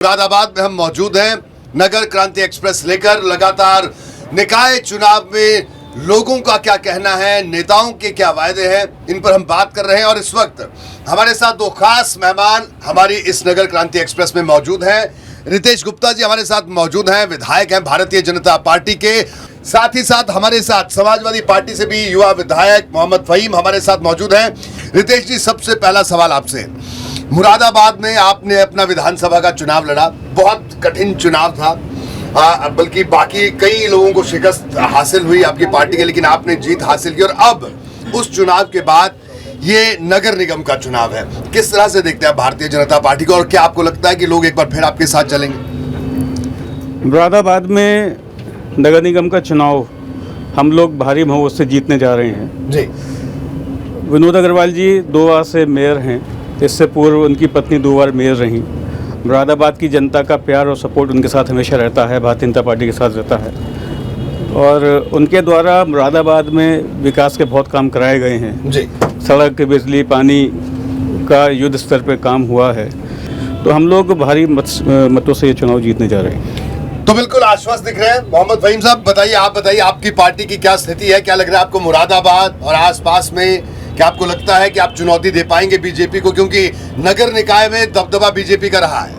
मुरादाबाद में हम मौजूद हैं नगर क्रांति एक्सप्रेस लेकर। लगातार निकाय चुनाव में लोगों का क्या कहना है, नेताओं के क्या वायदे हैं, इन पर हम बात कर रहे हैं। और इस वक्त हमारे साथ दो खास मेहमान हमारी इस नगर क्रांति एक्सप्रेस में मौजूद हैं। रितेश गुप्ता जी हमारे साथ मौजूद हैं, विधायक हैं भारतीय जनता पार्टी के। साथ ही साथ हमारे साथ समाजवादी पार्टी से भी युवा विधायक मोहम्मद फहीम हमारे साथ मौजूद हैं। रितेश जी, सबसे पहला सवाल आपसे, मुरादाबाद में आपने अपना विधानसभा का चुनाव लड़ा, बहुत कठिन चुनाव था, बल्कि बाकी कई लोगों को शिकस्त हासिल हुई आपकी पार्टी के, लेकिन आपने जीत हासिल की। और अब उस चुनाव के बाद ये नगर निगम का चुनाव है, किस तरह से देखते हैं भारतीय जनता पार्टी को, और क्या आपको लगता है कि लोग एक बार फिर आपके साथ चलेंगे? मुरादाबाद में नगर निगम का चुनाव हम लोग भारी बहुमत से जीतने जा रहे हैं जी। विनोद अग्रवाल जी 2 बार से मेयर हैं, इससे पूर्व उनकी पत्नी 2 बार मेयर रहीं। मुरादाबाद की जनता का प्यार और सपोर्ट उनके साथ हमेशा रहता है, भारतीय जनता पार्टी के साथ रहता है, और उनके द्वारा मुरादाबाद में विकास के बहुत काम कराए गए हैं जी। सड़क, बिजली, पानी का युद्ध स्तर पर काम हुआ है, तो हम लोग भारी मतों से ये चुनाव जीतने जा रहे हैं। तो बिल्कुल आश्वस्त दिख रहे हैं। मोहम्मद फहीम साहब बताइए, आप बताइए आपकी पार्टी की क्या स्थिति है, क्या लग रहा है आपको मुरादाबाद और आसपास में? क्या आपको लगता है कि आप चुनौती दे पाएंगे बीजेपी को, क्योंकि नगर निकाय में दबदबा बीजेपी का रहा है?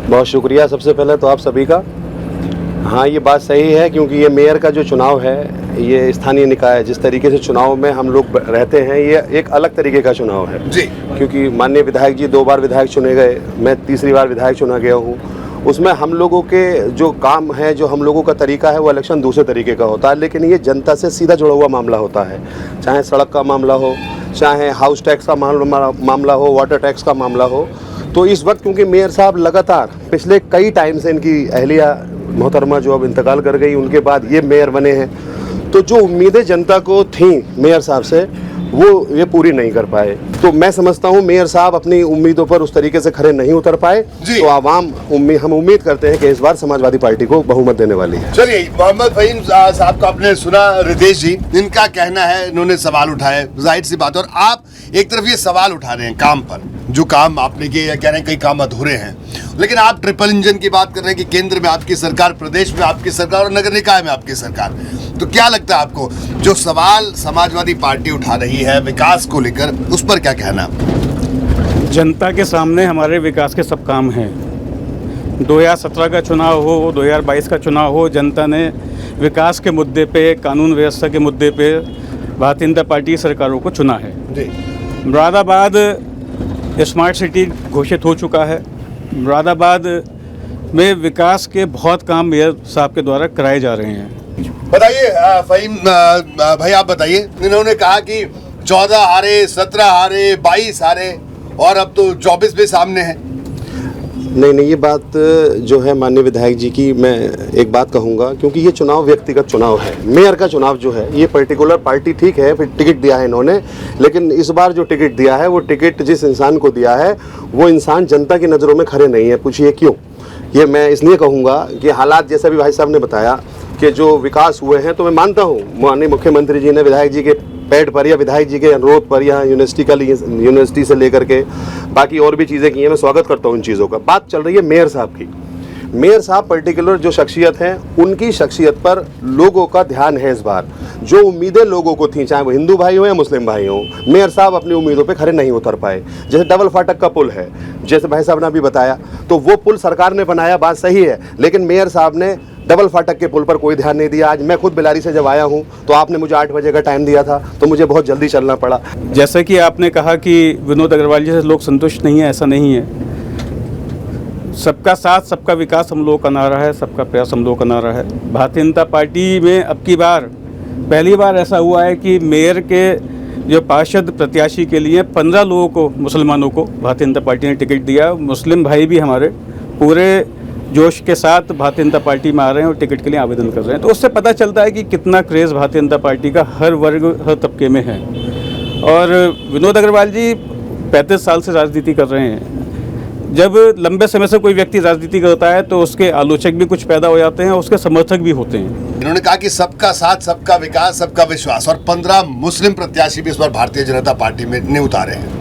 बहुत शुक्रिया सबसे पहले तो आप सभी का। हाँ, ये बात सही है, क्योंकि ये मेयर का जो चुनाव है, ये स्थानीय निकाय जिस तरीके से चुनाव में हम लोग रहते हैं, ये एक अलग तरीके का चुनाव है जी। क्योंकि माननीय विधायक जी 2 बार विधायक चुने गए, मैं तीसरी बार विधायक चुना गया हूँ। उसमें हम लोगों के जो काम है, जो हम लोगों का तरीका है, वो इलेक्शन दूसरे तरीके का होता है, लेकिन ये जनता से सीधा जुड़ा हुआ मामला होता है। चाहे सड़क का मामला हो, चाहे हाउस टैक्स का मामला हो, वाटर टैक्स का मामला हो। तो इस वक्त क्योंकि मेयर साहब लगातार पिछले कई टाइम से, इनकी अहलिया मोहतरमा जो अब इंतकाल कर गई, उनके बाद ये मेयर बने हैं, तो जो उम्मीदें जनता को थी मेयर साहब से, वो ये पूरी नहीं कर पाए। तो मैं समझता हूँ मेयर साहब अपनी उम्मीदों पर उस तरीके से खरे नहीं उतर पाए, तो आवाम हम उम्मीद करते हैं कि इस बार समाजवादी पार्टी को बहुमत देने वाली है। चलिए, मोहम्मद फहीम साहब को आपने सुना, रितेश जी इनका कहना है, इन्होंने सवाल उठाए, जाहिर सी बात है। और आप एक तरफ ये सवाल उठा रहे हैं काम पर, जो काम आपने किए, या कह रहे हैं कई काम अधूरे हैं, लेकिन आप ट्रिपल इंजन की बात कर रहे हैं कि केंद्र में आपकी सरकार, प्रदेश में आपकी सरकार और नगर निकाय में आपकी सरकार। तो क्या लगता है आपको, जो सवाल समाजवादी पार्टी उठा रही है विकास को लेकर, उस पर क्या कहना? जनता के सामने हमारे विकास के सब काम हैं। 2017 का चुनाव हो, 2022 का चुनाव हो, जनता ने विकास के मुद्दे पे, कानून व्यवस्था के मुद्दे पे भारतीय जनता पार्टी सरकारों को चुना है जी। मुरादाबाद स्मार्ट सिटी घोषित हो चुका है। मुरादाबाद में विकास के बहुत काम मेयर साहब के द्वारा कराए जा रहे हैं। बताइए फहीम भाई, आप बताइए। इन्होंने कहा कि 14 हारे, 17 हारे, 22 हारे, और अब तो 24 भी सामने है। नहीं, ये बात जो है माननीय विधायक जी की, मैं एक बात कहूँगा, क्योंकि ये चुनाव व्यक्तिगत चुनाव है। मेयर का चुनाव जो है, ये पर्टिकुलर पार्टी ठीक है, फिर टिकट दिया है इन्होंने, लेकिन इस बार जो टिकट दिया है, वो टिकट जिस इंसान को दिया है, वो इंसान जनता की नज़रों में खड़े नहीं है। पूछिए क्यों? ये मैं इसलिए कहूँगा कि हालात जैसा भी भाई साहब ने बताया कि जो विकास हुए हैं, तो मैं मानता हूँ माननीय मुख्यमंत्री जी ने विधायक जी के पेड़ पर या विधायक जी के अनुरोध पर, या यूनिवर्सिटी से लेकर के बाकी और भी चीज़ें की हैं, मैं स्वागत करता हूँ इन चीज़ों का। बात चल रही है मेयर साहब की। मेयर साहब पर्टिकुलर जो शख्सियत हैं, उनकी शख्सियत पर लोगों का ध्यान है इस बार। जो उम्मीदें लोगों को थी, चाहे वो हिंदू भाई हो या मुस्लिम भाई हो, मेयर साहब अपनी उम्मीदों पे खड़े नहीं उतर पाए। जैसे डबल फाटक का पुल है, जैसे भाई साहब ने अभी बताया, तो वो पुल सरकार ने बनाया, बात सही है, लेकिन मेयर साहब ने डबल फाटक के पुल पर कोई ध्यान नहीं दिया। आज मैं खुद बिलारी से जब आया हूँ, तो आपने मुझे 8 बजे का टाइम दिया था, तो मुझे बहुत जल्दी चलना पड़ा। जैसे कि आपने कहा कि विनोद अग्रवाल जी से लोग संतुष्ट नहीं है, ऐसा नहीं है। सबका साथ, सबका विकास हम लोगों का नारा है, सबका प्रयास हम लोगों का नारा है। भारतीय जनता पार्टी में अब की बार पहली बार ऐसा हुआ है कि मेयर के जो पार्षद प्रत्याशी के लिए 15 लोगों को, मुसलमानों को भारतीय जनता पार्टी ने टिकट दिया। मुस्लिम भाई भी हमारे पूरे जोश के साथ भारतीय जनता पार्टी में आ रहे हैं और टिकट के लिए आवेदन कर रहे हैं। तो उससे पता चलता है कि कितना क्रेज़ भारतीय जनता पार्टी का हर वर्ग, हर तबके में है। और विनोद अग्रवाल जी 35 साल से राजनीति कर रहे हैं। जब लंबे समय से कोई व्यक्ति राजनीति करता है, तो उसके आलोचक भी कुछ पैदा हो जाते हैं, उसके समर्थक भी होते हैं। इन्होंने कहा कि सबका साथ, सबका विकास, सबका विश्वास, और 15 मुस्लिम प्रत्याशी भी इस बार भारतीय जनता पार्टी में ने उतारे हैं।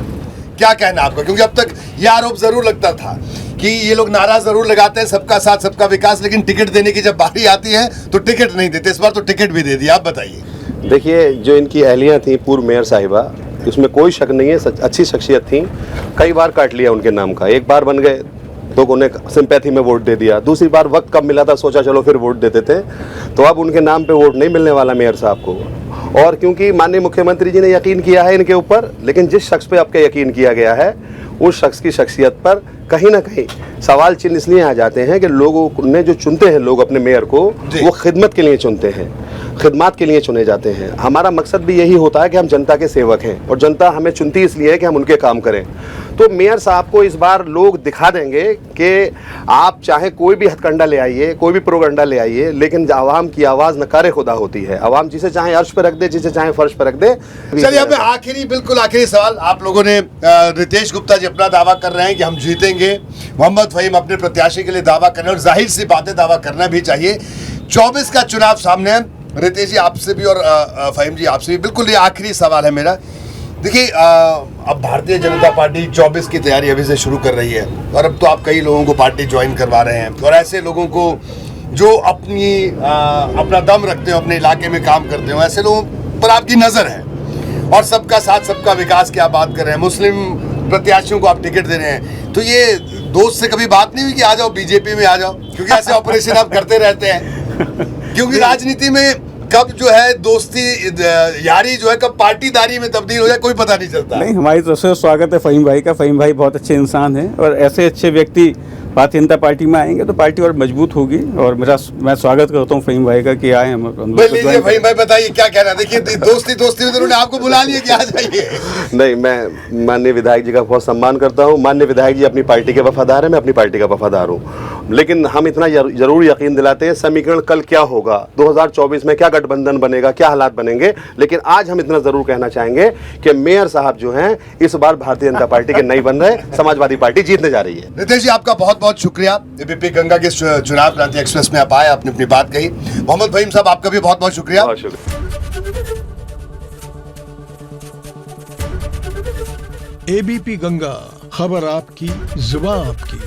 क्या कहना आपका? क्योंकि अब तक यह आरोप जरूर लगता था कि ये लोग नारा जरूर लगाते हैं सबका साथ सबका विकास, लेकिन टिकट देने की जब बारी आती है तो टिकट नहीं देते। इस बार तो टिकट भी दे दिया, आप बताइए। देखिए, जो इनकी अहलियाँ थी पूर्व मेयर साहिबा, उसमें कोई शक नहीं है, अच्छी शख्सियत थी। कई बार काट लिया उनके नाम का, एक बार बन गए तो उन्हें सिंपैथी में वोट दे दिया, दूसरी बार वक्त कब मिला था सोचा चलो फिर वोट देते थे, तो अब उनके नाम पे वोट नहीं मिलने वाला मेयर साहब को। और क्योंकि माननीय मुख्यमंत्री जी ने यकीन किया है इनके ऊपर, लेकिन जिस शख्स पे आपका यकीन किया गया है उस शख्स की शख्सियत पर कहीं ना कहीं सवाल चिन्ह इसलिए आ जाते हैं कि लोगों ने जो चुनते हैं लोग अपने मेयर को, वो खिदमत के लिए चुनते हैं, खिदमत के लिए चुने जाते हैं। हमारा मकसद भी यही होता है कि हम जनता के सेवक हैं और जनता हमें चुनती इसलिए है कि हम उनके काम करें। तो मेयर साहब को इस बार लोग दिखा देंगे कि आप चाहे कोई भी हथकंडा ले आइए, कोई भी प्रोगंडा ले आइए, लेकिन आवाम की आवाज़ नकारे खुदा होती है। आवाम जिसे चाहे अर्श पर रख दे, जिसे चाहे फर्श पर रख दे। चलिए, अब आखिरी, बिल्कुल आखिरी सवाल। आप लोगों ने रितेश गुप्ता जी अपना दावा कर रहे हैं कि हम जीतेंगे, मोहम्मद फहीम अपने प्रत्याशी के लिए दावा कर रहे हैं और जाहिर सी बातें दावा करना भी चाहिए। 24 का चुनाव सामने है। रितेश जी आपसे भी और फहीम जी आपसे भी, बिल्कुल ये आखिरी सवाल है मेरा। देखिए, अब भारतीय जनता पार्टी 24 की तैयारी अभी से शुरू कर रही है और अब तो आप कई लोगों को पार्टी ज्वाइन करवा रहे हैं और ऐसे लोगों को जो अपना दम रखते हो, अपने इलाके में काम करते हो, ऐसे लोगों पर आपकी नज़र है। और सबका साथ सबका विकास की आप बात कर रहे हैं, मुस्लिम प्रत्याशियों को आप टिकट दे रहे हैं, तो ये दोस्त से कभी बात नहीं हुई कि आ जाओ बीजेपी में आ जाओ? क्योंकि ऐसे ऑपरेशन आप करते रहते हैं, क्योंकि राजनीति में कब जो है दोस्ती यारी जो है कब पार्टीदारी में तब्दील हो जाए कोई पता नहीं चलता। नहीं, हमारी तरफ से स्वागत है फहीम भाई का। फहीम भाई बहुत अच्छे इंसान हैं और ऐसे अच्छे व्यक्ति भारतीय जनता पार्टी में आएंगे तो पार्टी और मजबूत होगी। और मैं स्वागत करता हूँ फहीम भाई का कि आए हम लीजिए फहीम भाई, बताइए क्या कहना। देखिए, दोस्ती में उन्होंने आपको बुला लिया कि आ जाइए। नहीं, मैं माननीय विधायक जी का बहुत सम्मान करता हूँ। माननीय विधायक जी अपनी पार्टी के वफादार हैं, मैं अपनी पार्टी का वफादार हूँ, लेकिन हम इतना जरूर यकीन दिलाते हैं समीकरण कल क्या होगा, 2024 में क्या गठबंधन बनेगा, क्या हालात बनेंगे, लेकिन आज हम इतना जरूर कहना चाहेंगे कि मेयर साहब जो हैं इस बार भारतीय जनता पार्टी के नहीं बन रहे, समाजवादी पार्टी जीतने जा रही है। रितेश जी, आपका बहुत बहुत शुक्रिया। एबीपी गंगा के चुनाव क्रांति एक्सप्रेस में आप आए, आपने अपनी बात कही। मोहम्मद फहीम साहब, आपका भी बहुत बहुत शुक्रिया। एबीपी गंगा, खबर आपकी, जुबान आपकी।